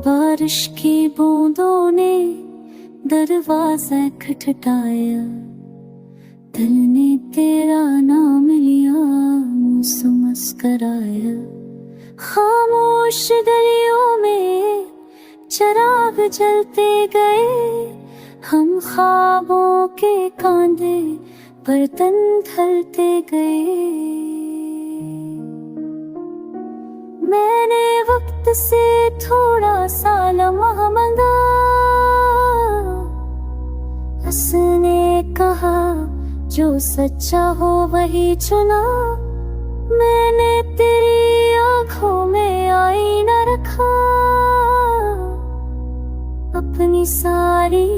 बारिश की बूंदों ने दरवाजा खटखटाया, दिल ने तेरा नाम लिया, मुझसे मुस्कराया। खामोश दरियों में चिराग जलते गए, हम ख्वाबों के कांधे पर तन ढलते गए। मैंने वक्त से थोड़ा सा लम्हा मांगा, उसने कहा जो सच्चा हो वही चुना। मैंने तेरी आंखों में आईना रखा, अपनी सारी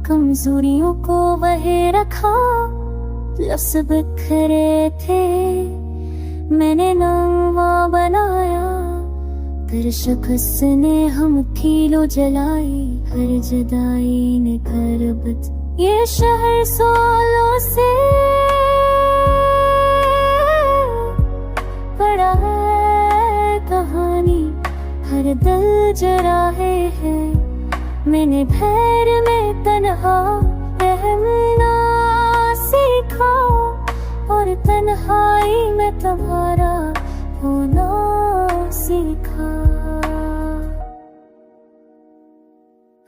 कमजोरियों को वही रखा। लफ्ज़ बिखरे थे मैंने नवा बनाया, फिर शख्स ने हम खीलो जलाई, हर जुदाई ने खरबत ये शहर सालों से बड़ा है कहानी, हर दिल जराहे है। मैंने भैर में तन्हा रहना सीखा, और तन्हाई में तुम्हारा होना सीखा।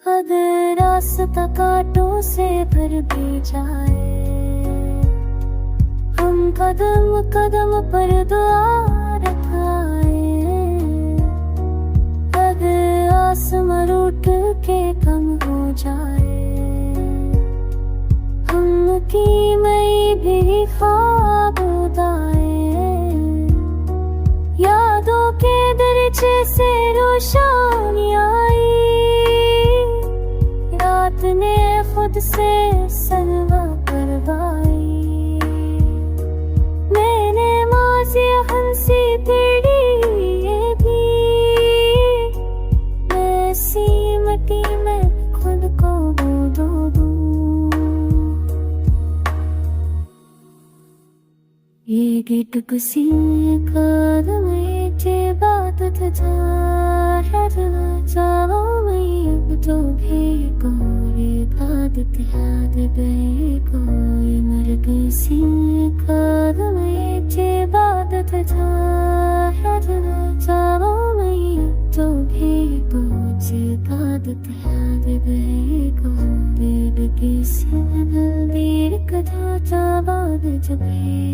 अगर रास्ता कांटों से भर भी जाए, हम कदम कदम पर दुआ रखाए। अगर आसमां रूठ के कम हो जाए, हम की मई भी ख्वाब उदाए। यादों के दरचे से रोशनी आई, रात ने खुद से सलवा करवाई। मैंने माज़ी हंसी तेरी ये भी, मैं सी मिट्टी में खुद को डूबो दूं। ये गिट कुसी कदम जे बात था जाओ मैं तो भी कोई बात याद गए। कोई मर किसी कदम जे बात था जाओ मैं तो भी कुछ बात याद गए। कोई किसी दिल कथा बात जबे